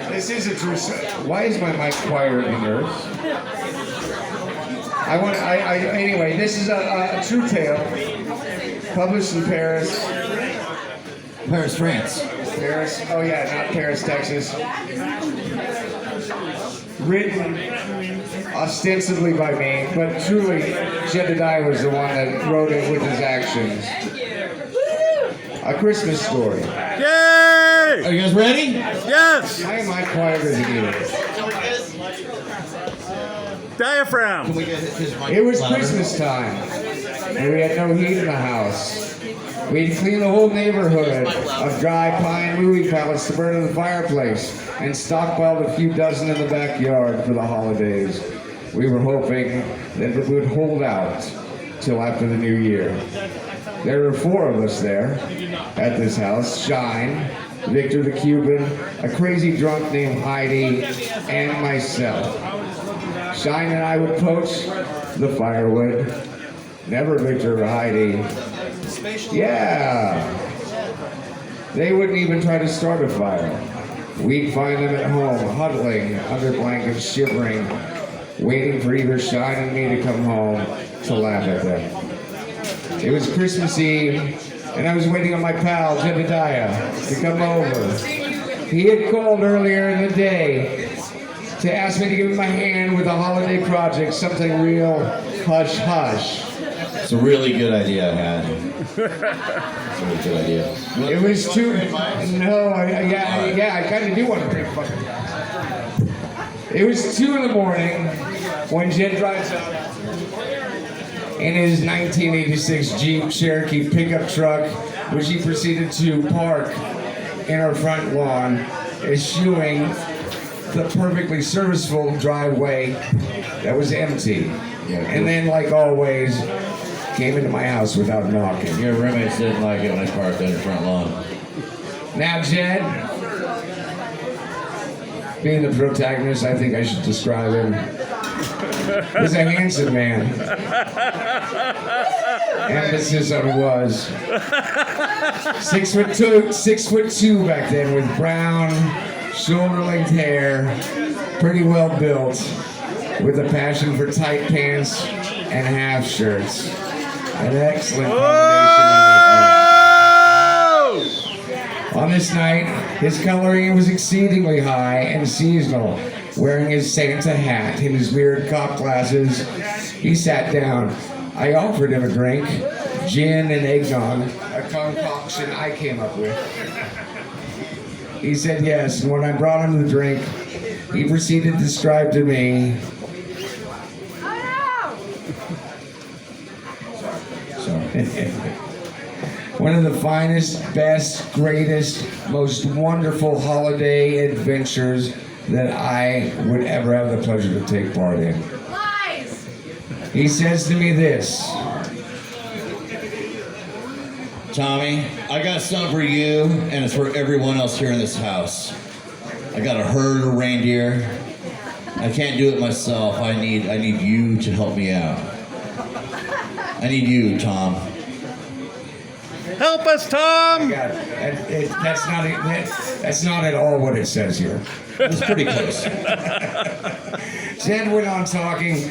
This is a true. Why is my mic quiet in yours? Anyway, this is a true tale, published in Paris. Paris, France. Paris. Oh yeah, not Paris, Texas. Written ostensibly by me, but truly, Jedediah was the one that wrote it with his actions. A Christmas story. Yay! Are you guys ready? Yes! Why am I quiet as it is? Diaphragm. Can we get his mic It was louder? Christmas time, and we had no heat in the house. We'd clean the whole neighborhood of dry pine movie pallets to burn in the fireplace, and stockpiled a few dozen in the backyard for the holidays. We were hoping that it would hold out till after the new year. There were 4 of us there at this house: Shine, Victor the Cuban, a crazy drunk named Heidi, and myself. Shine and I would poach the firewood. Never Victor or Heidi. Yeah. They wouldn't even try to start a fire. We'd find them at home, huddling under blankets, shivering, waiting for either Shine and me to come home to laugh at them. It was Christmas Eve, and I was waiting on my pal, Jedediah, to come over. He had called earlier in the day to ask me to give him a hand with a holiday project, something real hush-hush. It's a really good idea I had. It's a really good idea. It was too... No, I kind of do want to drink fucking... It was 2 in the morning when Jed drives up in his 1986 Jeep Cherokee pickup truck, which he proceeded to park in our front lawn, eschewing the perfectly serviceable driveway that was empty. And then, like always, came into my house without knocking. Your roommates didn't like it when I parked on your front lawn. Now, Jed, being the protagonist, I think I should describe him. Was a handsome man. Emphasis on was. 6'2" back then, with brown, shoulder-length hair, pretty well built, with a passion for tight pants and half shirts. An excellent combination. On this night, his coloring was exceedingly high and seasonal. Wearing his Santa hat and his mirrored cop glasses, he sat down. I offered him a drink, gin and eggnog, a concoction I came up with. He said yes, and when I brought him the drink, he proceeded to describe to me one of the finest, best, greatest, most wonderful holiday adventures that I would ever have the pleasure to take part in. Lies! He says to me this: Tommy, I got something for you, and it's for everyone else here in this house. I got a herd of reindeer. I can't do it myself. I need you to help me out. I need you, Tom. Help us, Tom! God, that's not at all what it says here. It's pretty close. Jed went on talking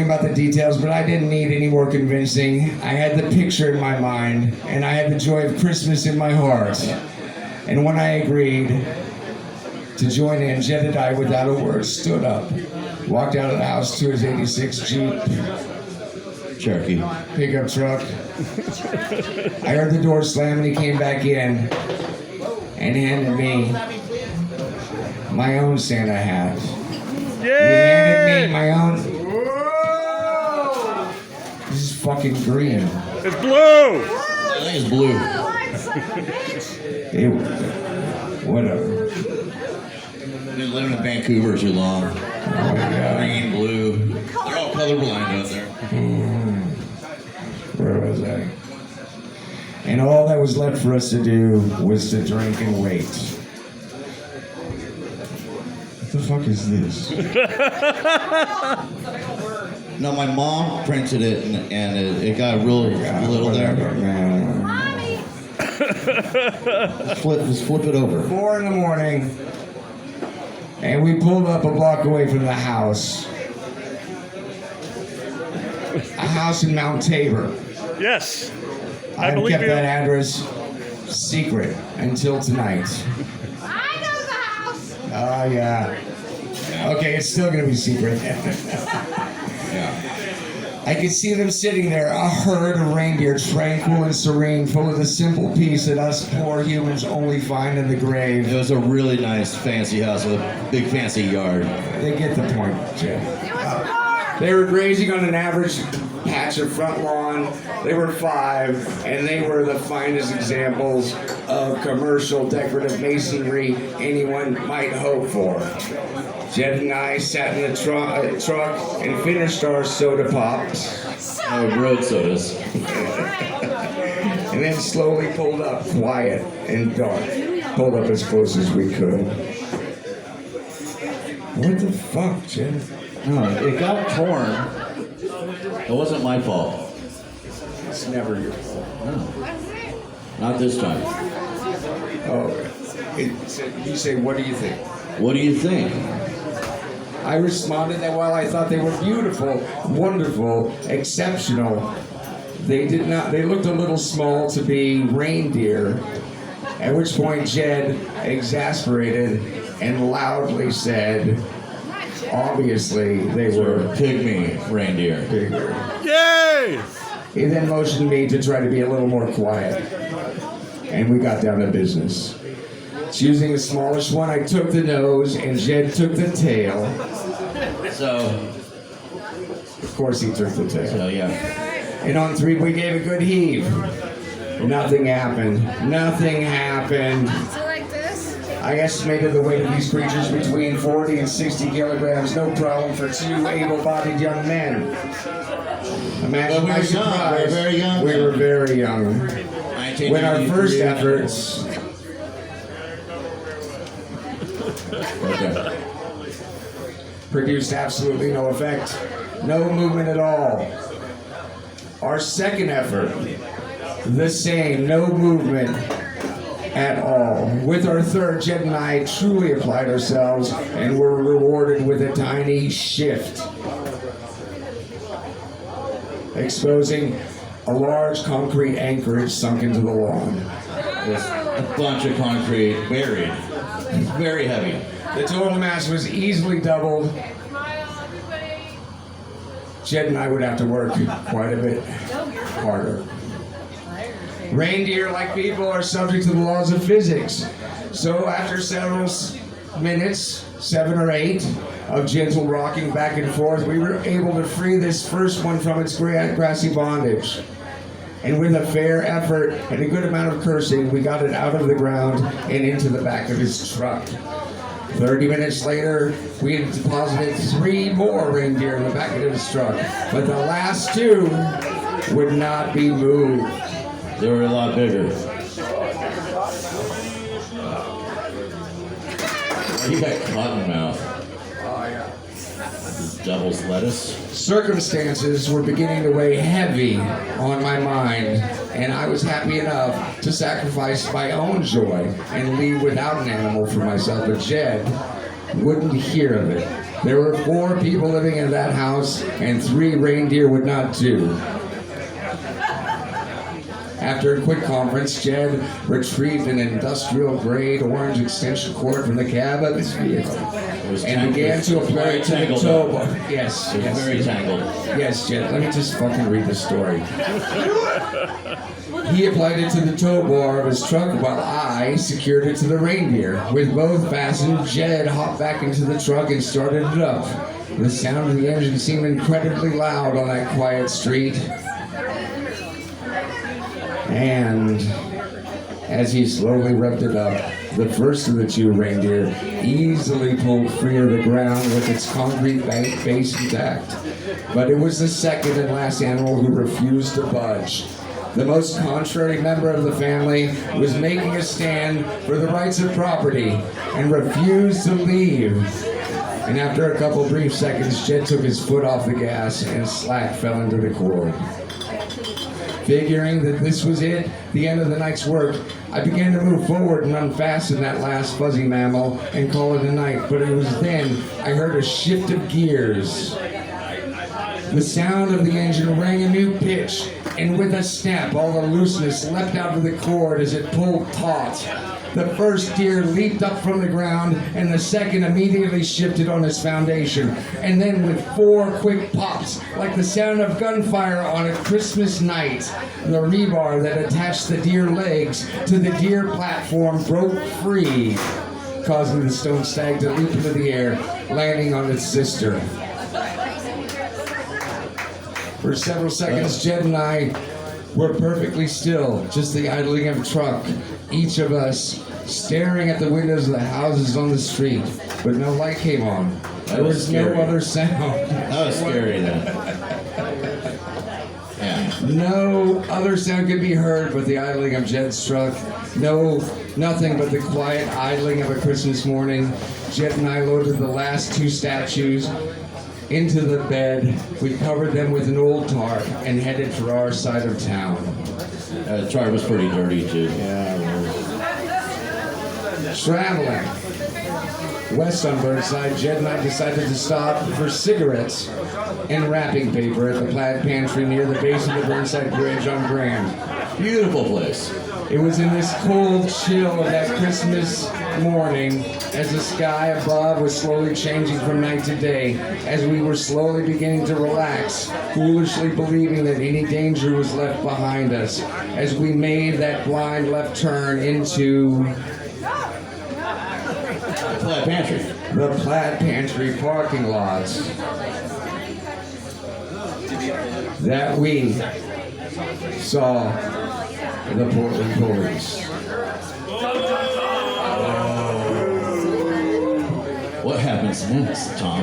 about the details, but I didn't need any more convincing. I had the picture in my mind, and I had the joy of Christmas in my heart. And when I agreed to join in, Jedediah, without a word, stood up, walked out of the house to his 86 Jeep Cherokee pickup truck. I heard the door slam, and he came back in and handed me my own Santa hat. He handed me my own. Whoa! This is fucking green. It's blue! I think it's blue. Whatever. Been living in Vancouver too long. Oh my God. Green, blue. They're all colorblind out there. Where was I? And all that was left for us to do was to drink and wait. What the fuck is this? No, my mom printed it, and it got real little there. Man. Mommy! Just flip it over. 4 in the morning, and we pulled up a block away from the house. A house in Mount Tabor. Yes. I I've believe kept you. that address secret until tonight. I know the house. Oh, yeah. Okay, it's still going to be secret. Yeah. I could see them sitting there, a herd of reindeer, tranquil and serene, full of the simple peace that us poor humans only find in the grave. It was a really nice, fancy house with a big, fancy yard. They get the point, Jim. It was hard. They were grazing on an average patch of front lawn. They were 5, and they were the finest examples of commercial decorative masonry anyone might hope for. Jed and I sat in the truck and finished our soda pops, Road sodas. and then slowly pulled up, quiet and dark. Pulled up as close as we could. What the fuck, Jed? No, it got torn. It wasn't my fault. It's never your fault. Not this time. Oh, you say, what do you think? What do you think? I responded that while I thought they were beautiful, wonderful, exceptional, they looked a little small to be reindeer, at which point Jed, exasperated and loudly said, obviously they were Pygmy reindeer. bigger. Yay! He then motioned me to try to be a little more quiet, and we got down to business. Choosing the smallest one, I took the nose, and Jed took the tail. So Of course he took the tail. yeah. And on 3, we gave a good heave. Nothing happened. Nothing happened. So like this? I estimated the weight of these creatures between 40 and 60 kilograms. No problem for 2 able-bodied young men. Imagine But we my were young. surprise. We were very young We then. were very young. When our first 1993. efforts Okay. produced absolutely no effect. No movement at all. Our second effort, the same, no movement at all. With our third, Jed and I truly applied ourselves and were rewarded with a tiny shift, exposing a large concrete anchorage sunk into the lawn. Just a bunch of concrete buried. Very heavy. The total mass was easily doubled. Jed and I would have to work quite a bit harder. Reindeer, like people, are subject to the laws of physics. So after several minutes, 7 or 8, of gentle rocking back and forth, we were able to free this first one from its grassy bondage. And with a fair effort and a good amount of cursing, we got it out of the ground and into the back of his truck. 30 minutes later, we had deposited 3 more reindeer in the back of his truck, but the last 2 would not be moved. They were a lot bigger. You got cottonmouth. Oh, yeah. Devil's lettuce. Circumstances were beginning to weigh heavy on my mind, and I was happy enough to sacrifice my own joy and leave without an animal for myself, but Jed wouldn't hear of it. There were 4 people living in that house, and 3 reindeer would not do. After a quick conference, Jed retrieved an industrial-grade orange extension cord from the cab of his vehicle and began to apply it to the tow bar. Yes, It was very yes. tangled. Yes, Jed, let me just fucking read the story. He applied it to the tow bar of his truck while I secured it to the reindeer. With both fastened, Jed hopped back into the truck and started it up. The sound of the engine seemed incredibly loud on that quiet street. And as he slowly revved it up, the first of the 2 reindeer easily pulled free of the ground with its concrete base intact. But it was the second and last animal who refused to budge. The most contrary member of the family was making a stand for the rights of property and refused to leave. And after a couple brief seconds, Jed took his foot off the gas and slack fell into the cord. Figuring that this was it, the end of the night's work, I began to move forward and unfasten that last fuzzy mammal and call it a night. But it was then I heard a shift of gears. The sound of the engine rang a new pitch, and with a snap, all the looseness leapt out of the cord as it pulled taut. The first deer leaped up from the ground, and the second immediately shifted on its foundation. And then with 4 quick pops, like the sound of gunfire on a Christmas night, the rebar that attached the deer legs to the deer platform broke free, causing the stone stag to leap into the air, landing on its sister. For several seconds, Jed and I were perfectly still, just the idling of a truck, each of us staring at the windows of the houses on the street, but no light came on. There was no other sound. That was scary then. Yeah. No other sound could be heard but the idling of Jed's truck. Nothing but the quiet idling of a Christmas morning. Jed and I loaded the last 2 statues into the bed. We covered them with an old tarp and headed for our side of town. The tarp was pretty dirty too. Yeah, it was. Traveling west on Burnside, Jed and I decided to stop for cigarettes and wrapping paper at the Plaid Pantry near the base of the Burnside Bridge on Grand. Beautiful place. It was in this cold chill of that Christmas morning, as the sky above was slowly changing from night to day, as we were slowly beginning to relax, foolishly believing that any danger was left behind us, as we made that blind left turn into The Plaid Pantry. the Plaid Pantry parking lots that we saw the Portland police. What happens next, Tom?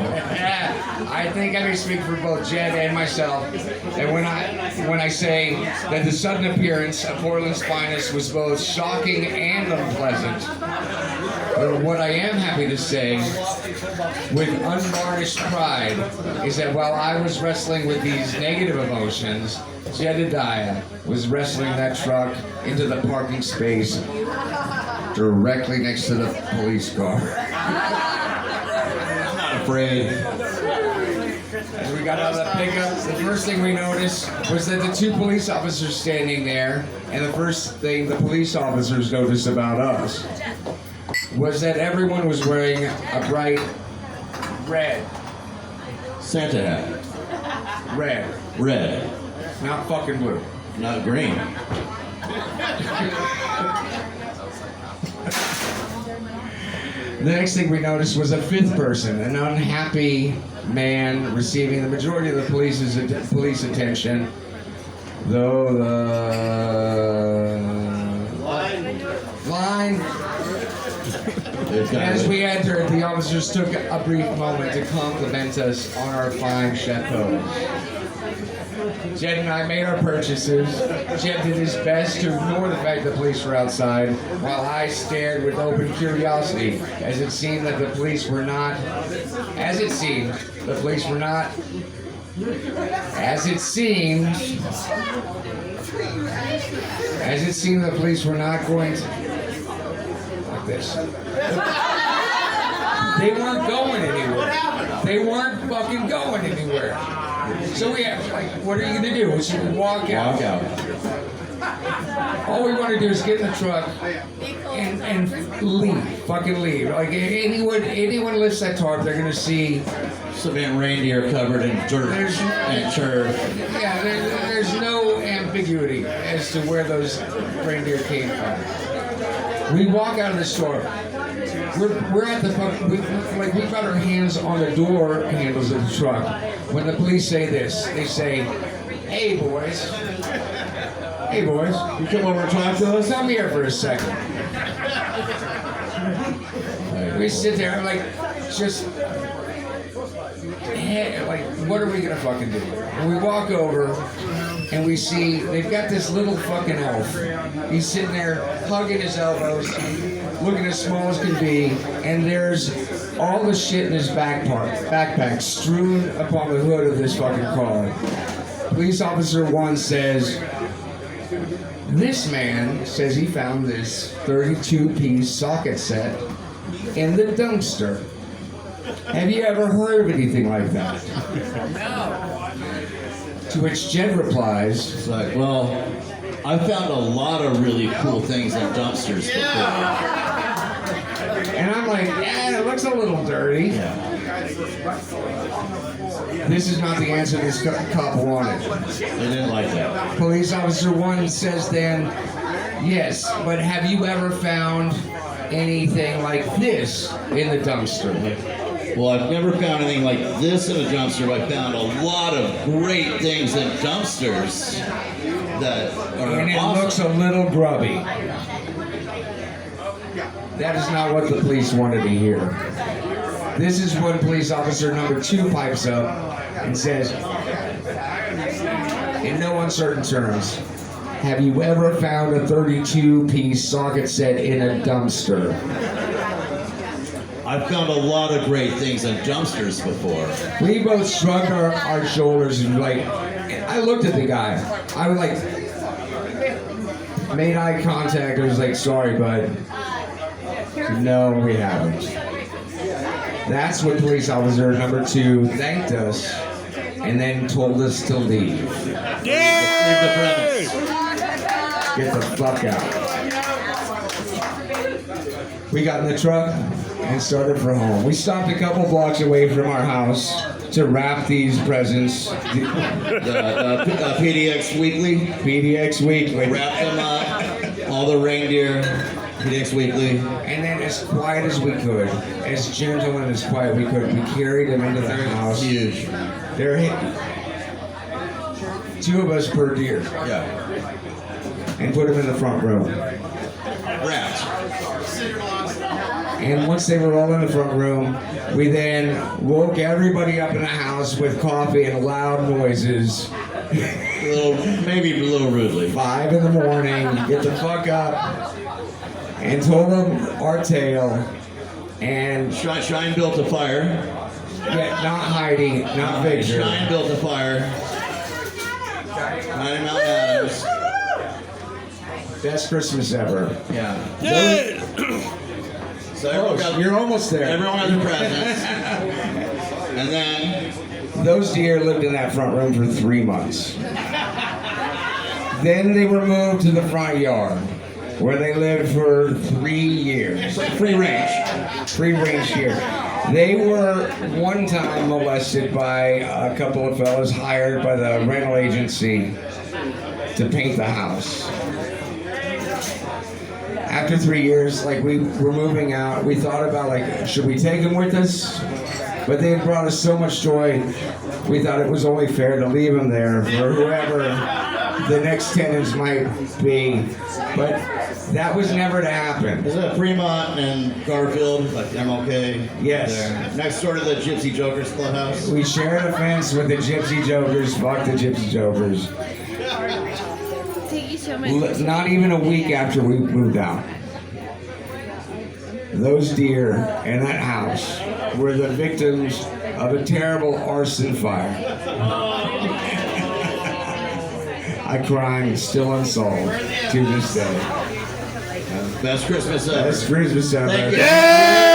I think I may speak for both Jed and myself that when I say that the sudden appearance of Portland's finest was both shocking and unpleasant. But what I am happy to say with unvarnished pride is that while I was wrestling with these negative emotions, Jedediah was wrestling that truck into the parking space directly next to the police car. Afraid. As we got out of the pickup, the first thing we noticed was that the 2 police officers standing there, and the first thing the police officers noticed about us was that everyone was wearing a bright red. Santa hat. Red. Red. Not fucking blue. Not green. The next thing we noticed was a 5th person, an unhappy man receiving the majority of the police attention, though the line. As we entered, the officers took a brief moment to compliment us on our fine chateaux. Jed and I made our purchases. Jed did his best to ignore the fact the police were outside, while I stared with open curiosity, as it seemed that the police were not, as it seemed the police were not going to, like this. They weren't going anywhere. They weren't fucking going anywhere. So we have, like, what are you gonna do? So we walk out. Walk out. All we want to do is get in the truck and leave. Fucking leave. Like, anyone lifts that tarp, they're gonna see Cement reindeer covered in dirt and turf. Yeah, there's no ambiguity as to where those reindeer came from. We walk out of the store. We're at the we've got our hands on the door handles of the truck. When the police say this, they say, "Hey boys, You come over and talk to us? come here for a second." We sit there like, just, hey, like, what are we gonna fucking do? And we walk over, and we see they've got this little fucking elf. He's sitting there hugging his elbows, looking as small as can be, and there's all the shit in his backpack strewn upon the hood of this fucking car. Police officer 1 says, This man says he found this 32-piece socket set in the dumpster. Have you ever heard of anything like that? No. To which Jed replies, It's like, well, I found a lot of really cool things in dumpsters before. and I'm like, yeah, it looks a little dirty. This is not the answer this cop wanted. They didn't like that. Police officer 1 says then, yes, but have you ever found anything like this in the dumpster? Well, I've never found anything like this in a dumpster, but I found a lot of great things in dumpsters that are And it awesome. looks a little grubby. That is not what the police wanted to hear. This is when police officer number 2 pipes up and says, in no uncertain terms, have you ever found a 32-piece socket set in a dumpster? I've found a lot of great things in dumpsters before. We both shrugged our shoulders and like, I looked at the guy. I was like, made eye contact. I was like, sorry, bud. No, we haven't. That's when police officer number 2 thanked us and then told us to leave. Leave the premise. Get the fuck out. We got in the truck and started for home. We stopped a couple blocks away from our house to wrap these presents. The PDX Weekly. PDX Weekly. Wrap them up. All the reindeer. PDX Weekly. And then as quiet as we could, as gentle and as quiet we could, we carried them into the house. Huge. They're hitting 2 of us per deer. Yeah. And put them in the front room. Wrapped. And once they were all in the front room, we then woke everybody up in the house with coffee and loud noises. Maybe a little rudely. 5 in the morning, get the fuck up, and told them our tale. And Shine built a fire. yet not hiding, not victory. Shine built a fire. 9 Mountain Adams. Best Christmas ever. Yeah. Yay! So everyone got, You're almost there. everyone has a present. And then Those deer lived in that front room for 3 months. Then they were moved to the front yard, where they lived for 3 years. free range. Free range here. They were one time molested by a couple of fellas hired by the rental agency to paint the house. After 3 years, like we were moving out, we thought about like, should we take them with us? But they had brought us so much joy, we thought it was only fair to leave them there for whoever the next tenants might be. But that was never to happen. Is that Fremont and Garfield, like MLK? Yes. There. Next door to the Gypsy Jokers Clubhouse. We shared a fence with the Gypsy Jokers. Fuck the Gypsy Jokers. Not even a week after we moved out, those deer in that house were the victims of a terrible arson fire. A crime still unsolved to this day. Best Christmas ever. That's Christmas ever. Thank you. Yay!